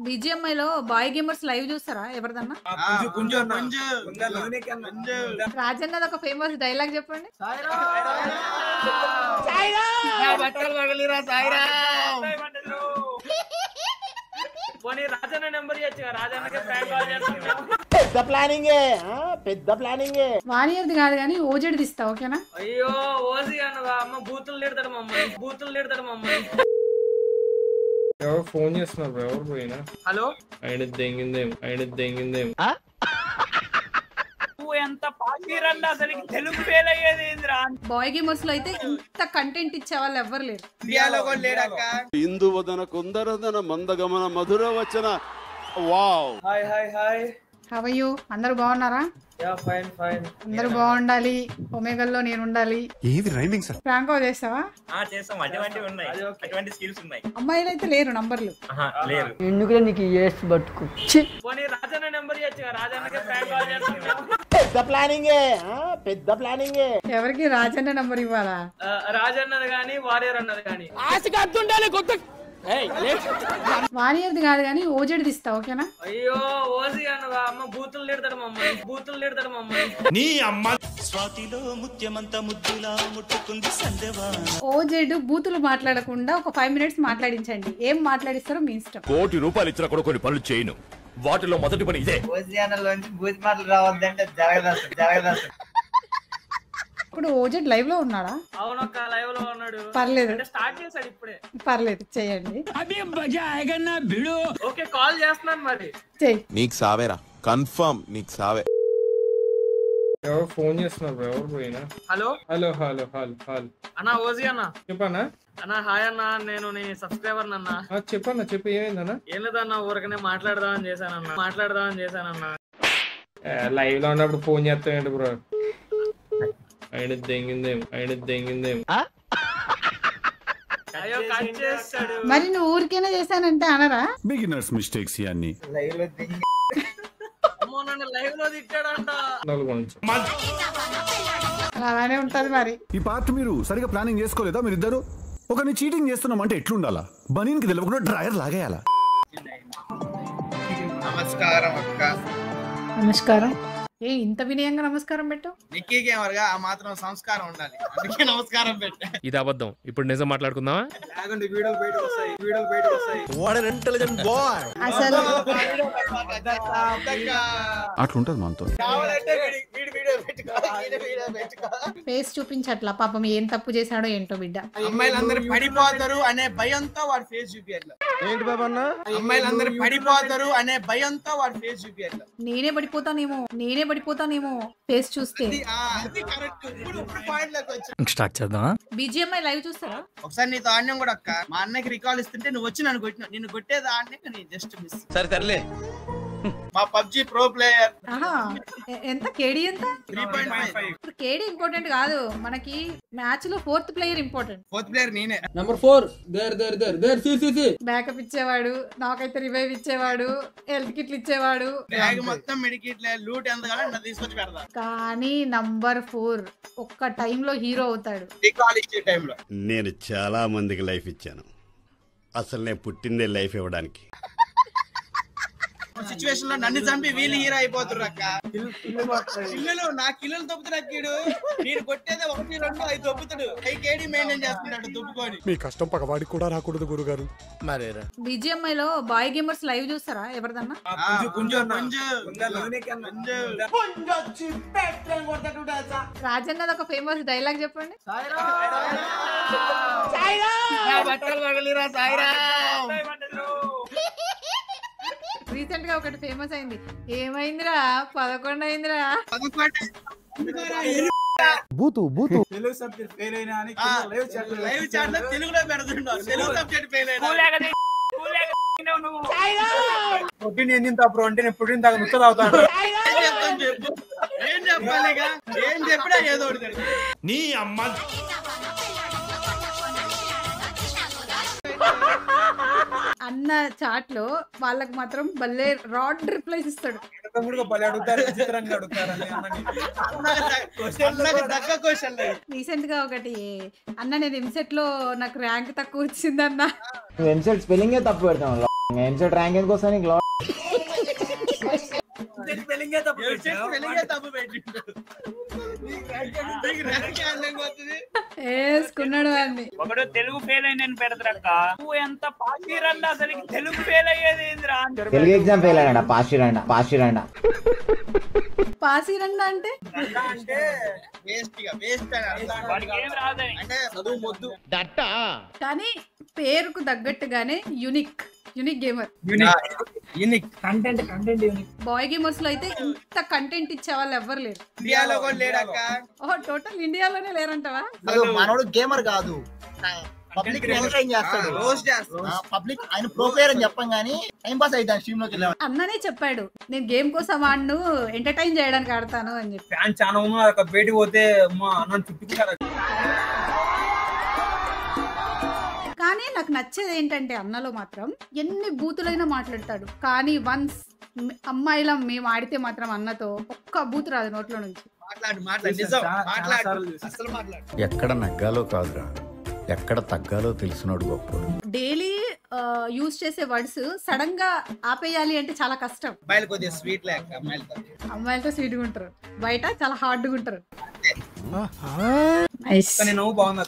BGMI లో bye gamers live చూస్తారా ఎవరిదన్నా? రాజన్నది ఒక ఫేమస్ డైలాగ్ చెప్పండి. రాజన్న నెంబర్ రాజన్నకే ప్రాంక్ కాల్ చేస్తాం. పెద్ద ప్లానింగ్ వానియర్ది కాదు కానీ ఓజెడ్ తీస్తా, ఓకేనా? అయ్యో ఓజీ అన్నదా అమ్మ, బూతులు తిడతాడు మమ్మల్ని. ఎవరు ఫోన్ చేస్తున్నారు? ఎవరు పోయినా? హలో, ఆయన దెంగిందేం నువ్వు ఎంత పాటిరన్నా అసలు తెలుగు ఫెయిల్ అయ్యేది ఏందిరా? బాయ్ గేమర్స్ లో అయితే ఇంత కంటెంట్ ఇచ్చే వాళ్ళు ఎవ్వరు లేరు. ఇందువదన కుందరదన మందగమన మధుర వచన. Wow. Hi how are you? అందరూ బాగున్నారా? Yeah fine. అందరూ బాగుండాలి. ఒమేగల్లో నేను ఉండాలి. ఏది రైమింగ్ సార్? ప్రాంక్ చేస్తావా? చేస్తాం. అటువంటివి ఉన్నాయి, అటువంటి స్కిల్స్ ఉన్నాయి. అమ్మాయిలు అయితే లేరు నంబర్లు. లేరు. ఎందుకు నీకు ఏస్ బతుకు. పోనీ రాజన్న నెంబర్ రాజన్నకే ప్రాంక్ కాల్ చేస్తాం. పెద్ద ప్లానింగ్ ఎవరికి రాజన్న నంబర్ ఇవ్వాలా? రాజన్నది కానీ వారియర్ అన్నది కానీ. వానియర్ది కాదు కానీ ఓజెడ్ తీస్తా, ఓకేనా? అయ్యో ఓజీ అన్నదా అమ్మ, బూతులు తిడతాడు మమ్మల్ని. నీ అమ్మ స్వాతిలో ముత్యమంత ముద్దులా ముట్టుకుంది సందేవా. ఓజెడ్ బూతులు మాట్లాడకుండా ఒక 5 minutes మాట్లాడించండి. ఏం మాట్లాడిస్తారో మీ ఇష్టం. కోటి రూపాయలు ఇచ్చినా కూడా కొన్ని పనులు చేయను. వాటిలో మొదటి పని ఇదే. ఓజీ అన్నలోంచి బూత్ మాటలు రావద్దంటే జరగదు. ఇప్పుడు ఓజెడ్ లైవ్ లో ఉన్నాడా? అవునక్క, లైవ్ లో ఉన్నాడు. పర్లేదు, స్టార్ట్ చేశాడు ఇప్పుడే. పర్లేదు, చెయ్యండి. ఓకే, కాల్ చేస్తున్నాను మరి. చెయ్యి. నీకు సావేరా, కన్ఫర్మ్ నీకు సావే. ఎవరు ఫోన్ చేస్తున్నారు? ఎవరు పోయినా? హలో అన్న, ఓజీ అన్న. చెప్పన్నా? అన్న హాయ్ అన్న, నేను నీ సబ్స్క్రైబర్ అన్న. చెప్పన్నా, చెప్పు. ఏమైందన్నా? ఏం లేదన్న, ఊరకనే మాట్లాడదామని చేశానన్న. లైవ్ లో ఉన్నప్పుడు ఫోన్ చేస్తామండి బ్రో. ఆయన దెంగిందేం అయ్యో కట్ చేస్తాడు. మరి నువ్వు ఊరికేనే చేశానంటే అనరా? బిగినర్స్ మిస్టేక్స్ ఇవన్నీ. అమ్మో, నన్ను లైవ్ లో తిట్టాడంట. అలానే ఉంటది మరి. ఈ పార్ట్ మీరు సరిగా ప్లానింగ్ చేసుకోలేదా? మీరిద్దరు ఒకరిని చీటింగ్ చేస్తున్నామంటే ఎట్లుండాలా? బనీన్కి తెలియకుండా డ్రైయర్ లాగేయాలా? నమస్కారం అక్క. నమస్కారం. ఏ ఇంత వినయంగా నమస్కారం పెట్టు? నిక్కీకి ఆ మాత్రం సంస్కారం ఉండాలి, అందుకే నమస్కారం పెట్టా. ఇది అబద్ధం. ఇప్పుడు నిజం మాట్లాడుకుందామా? లేకుంటే వీడియోలు బయటకు వస్తాయి. What N intelligent boy. అసలు అట్లుంటది మనతో. ఫేస్ చూపించట్లా, పాపం ఏం తప్పు చేశాడో ఏంటో బిడ్డ. అమ్మాయిలందరూ పడిపోతారు అనే భయంతో వాడు ఫేస్ చూపియట్లా. ఏంటి బాబన్న? అమ్మాయిలందరూ పడిపోతారు అనే భయంతో వాడు ఫేస్ చూపియట్లా. నేనే పడిపోతానేమో ఫేస్ చూస్తే. స్టార్ట్ చేద్దాం. BGMI లైవ్ చూస్తారా? ఒకసారి నీతో ఆడినాం కూడా అక్క. మా అన్నకి రికాల్ ఇస్తుంటే నువ్వు వచ్చి నన్ను కొట్టినా. నిన్ను కొట్టేది ఆడినా జస్ట్ మిస్. సరే మా PUBG ప్రో ప్లేయర్. ఎంత కేడీ? ఎంత? 3.5. ఇప్పుడు కేడీ ఇంపార్టెంట్ కాదు మనకి, మ్యాచ్ లో 4th player important. 4th player నేనే. నంబర్ 4 దేర్ సి బ్యాకప్ ఇచ్చేవాడు, నాకైతే రివైవ్ ఇచ్చేవాడు, హెల్త్ కిట్లు ఇచ్చేవాడు. బ్యాగ్ మొత్తం మెడికిట్లే, లూట్ ఎంత కావాలో నా తీసుకొచ్చి పెడతా. కానీ నంబర్ 4 ఒక్క టైంలో హీరో అవుతాడు. రికాల్ ఇచ్చే టైంలో. నేను చాలా మందికి లైఫ్ ఇచ్చాను. అసలు నేను పుట్టిందే లైఫ్ ఇవ్వడానికి. సిచ్యువేషన్ లో నన్ను చంపి వీళ్ళు హీరో అయిపోతున్నారు అక్క. కిల్లులు నా కిల్లులు తొప్పుతున్నాడు. నేను కొట్టేదే 1, 2, 5 తొప్పుతాడు. 5 KD మెయింటైన్ చేస్తున్నాడు తొప్పుకొని. మీ కష్టం పగవాడికి కూడా రాకూడదు గురుగారు. మరేరా. BGMI లో బాయ్ గేమర్స్ లైవ్ చూస్తారా ఎవరిదన్నా? రాజన్నది ఒక ఫేమస్ డైలాగ్ చెప్పండి. రీసెంట్ గా ఒకటి ఫేమస్ అయింది. ఏమైందిరా 11 అయిందిరా. బూతు తెలుగు సబ్జెక్ట్ ఫెయిల్ అయినా అని లైవ్ చాట్ లో తెలుగులో పెడుతున్నాడు. తెలుగు సబ్జెక్ట్ ఫెయిల్ అయినా పుట్టిన దాకా ముచ్చ తాగుతాడు. ఏం చెప్పాలి? ఏం చెప్పినా ఏదో నీ అమ్మ. అన్న చాట్ లో వాళ్ళకి మాత్రం భలే రాడ్ రిప్లైస్ ఇస్తాడు. రీసెంట్ గా ఒకటి, అన్న నేను ఎంసెట్ లో నాకు ర్యాంక్ తక్కువ వచ్చిందన్న. ఎంసెట్ స్పెల్లింగ్ తప్పు పెడతాం. ర్యాంక్ ఎందుకు వస్తాను నీకు? స్పెల్లింగే తప్పు తప్పు పెట్టిండు. వేసుకున్నాడు వాడిని. ఒకడు తెలుగు ఫెయిల్ అయిన పెడతారక్క. నువ్వు ఎంత పాసిరండి అసలు తెలుగు ఫెయిల్ అయ్యేది ఏందిరా? తెలుగు ఎగ్జామ్ ఫెయిల్ అయ్యాడా? పాసిరండా పాసిరండా అంటే అంటే వేస్ట్ వాడికి ఏం రాదని. అంటే చదువు మొద్దు. కానీ పేరుకు తగ్గట్టుగానే unique gamer. Unique content unique. Boy gamers లో అయితే ఇంత కంటెంట్ ఇచ్చే వాళ్ళు ఎవ్వరు లేరు. ఇండియాలో కూడా లేడక్క. ఓహో, టోటల్ ఇండియాలోనే లేరంటవా? మనోడు గేమర్ కాదు, పబ్లిక్ ఎంటర్టైన్ చేస్తాడు. పబ్లిక్ ఆయన ప్రో ప్లేయర్ అని చెప్పం గానీ టైం పాస్ అయితే స్ట్రీమ్ లోకి వెళ్ళాం. అన్ననే చెప్పాడు, నేను గేమ్ కోసం ఆడను, ఎంటర్టైన్ చేయడానికి ఆడతాను అని చెప్పి. ఫ్యాన్ చాలా ఉన్నారు. బయటికి పోతే మా అన్న చుట్టుకుంటారు. కానీ నాకు నచ్చేది ఏంటంటే అన్నలో మాత్రం ఎన్ని బూతులైనా మాట్లాడతాడు. కానీ వన్స్ అమ్మాయిలా మేము ఆడితే మాత్రం అన్నతో ఒక్క బూతు రాదు నోట్లో నుంచి. ఎక్కడ నగ్గాలో కాదురా, ఎక్కడ తగ్గాలో తెలిసినోడు గొప్పడు. డైలీ యూజ్ చేసే వర్డ్స్ సడన్ గా ఆపేయాలి అంటే చాలా కష్టం. అమ్మాయిలతో స్వీట్ గా ఉంటారు, బయట చాలా హార్డ్ గా ఉంటారు. నేను బాగుంది.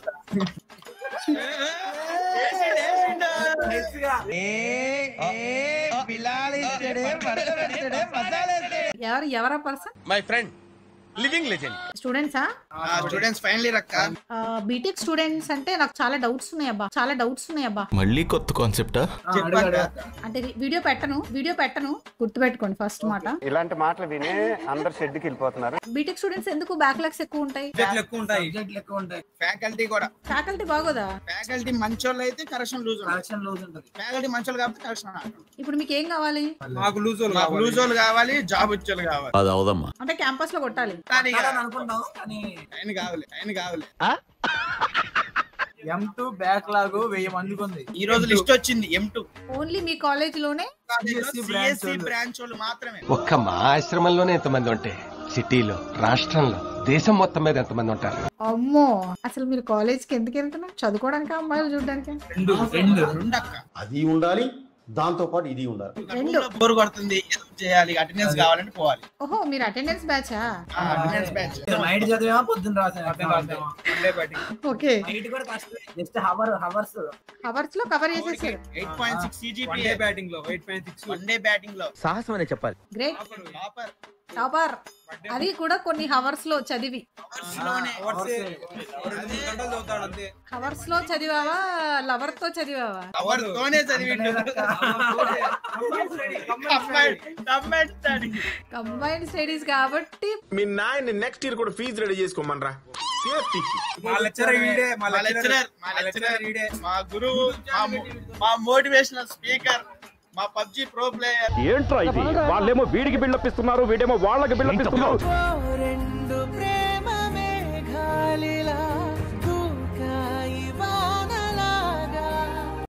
ఎవరా person? My friend living legend. స్టూడెంట్సా? స్టూడెంట్స్ ఫైనల్ ఇయర్ అక్క. బీటెక్ స్టూడెంట్స్ అంటే నాకు చాలా డౌట్స్ ఉన్నాయి అబ్బా. మళ్ళీ కొత్త కాన్సెప్టా? అంటే వీడియో పెట్టను గుర్తుపెట్టుకోండి ఫస్ట్ మాట. ఇలాంటి మాటలు వినే అందరు షెడ్కి వెళ్ళిపోతున్నారు. బీటెక్ స్టూడెంట్స్ ఎందుకు బ్యాక్లాగ్స్ ఎక్కువ ఉంటాయి? ఫ్యాకల్టీ కూడా. ఫ్యాకల్టీ బాగోదా? ఫ్యాకల్టీ మంచోళ్ళు అయితే కరెక్షన్ లూజ్ ఉంటుంది. ఫ్యాకల్టీ మంచోళ్ళు కాబట్టి కరెక్షన్. ఇప్పుడు మీకు ఏం కావాలి? మాకు లూజ్ వాళ్ళు కావాలి, జాబ్ వచ్చేవాళ్ళు కావాలి. అది అవదమ్మా. అంటే క్యాంపస్ లో కొట్టాలి. ఆయన కావాలి. M2 బ్యాక్లాగ్ 1000 మందికి ఉంది. ఈ రోజు లిస్ట్ వచ్చింది. M2 ఓన్లీ మీ కాలేజ్ లోనే CSC బ్రాంచ్ వాళ్ళు మాత్రమే. ఒక్క మా ఆశ్రమంలోనే ఎంతమంది ఉంటే సిటీలో, రాష్ట్రంలో, దేశం మొత్తం మీద ఎంతమంది ఉంటారు? అమ్మో, అసలు మీరు కాలేజ్ కి ఎందుకు వెళ్తున్నారు? చదువుకోవడానికి, అమ్మాయిలు చూడడానికి? అది ఉండాలి, దాంతో పాటు ఇది ఉండాలి. బోర్ కొడుతుంది, చేయాలి, అటెండెన్స్ కావాలంటే పోవాలి. ఓహో, మీరు అటెండెన్స్ బ్యాచా? Attendance batch. నైట్ చదివా, పొద్దున్న రాసామా? ఓకే, నైట్ కూడా కష్టమే. జస్ట్ హవర్స్ లో కవర్ చేసేసారు. 8.6 CGPA. వన్ డే బ్యాటింగ్ లో 8.6. వన్ డే బ్యాటింగ్ లో సాహసం అనే చెప్పాలి. Great topper. అది కూడా కొన్ని హవర్స్ లో చదివి. హవర్స్ లో చదివావా, లవర్ తో చదివావా? కంబైన్డ్ స్టడీస్ కాబట్టి మీ నాయన్ని నెక్స్ట్ ఇయర్ కూడా ఫీజు రెడీ చేసుకోమనరా. మా గురువు, మా మోటివేషనల్ స్పీకర్, మా PUBG ప్రో ప్లేయర్. ఏంట్రా ఇది? వాళ్ళేమో వీడికి బిల్డప్ ఇస్తున్నారు, వీడేమో వాళ్ళకి బిల్డప్ ఇస్తున్నారు.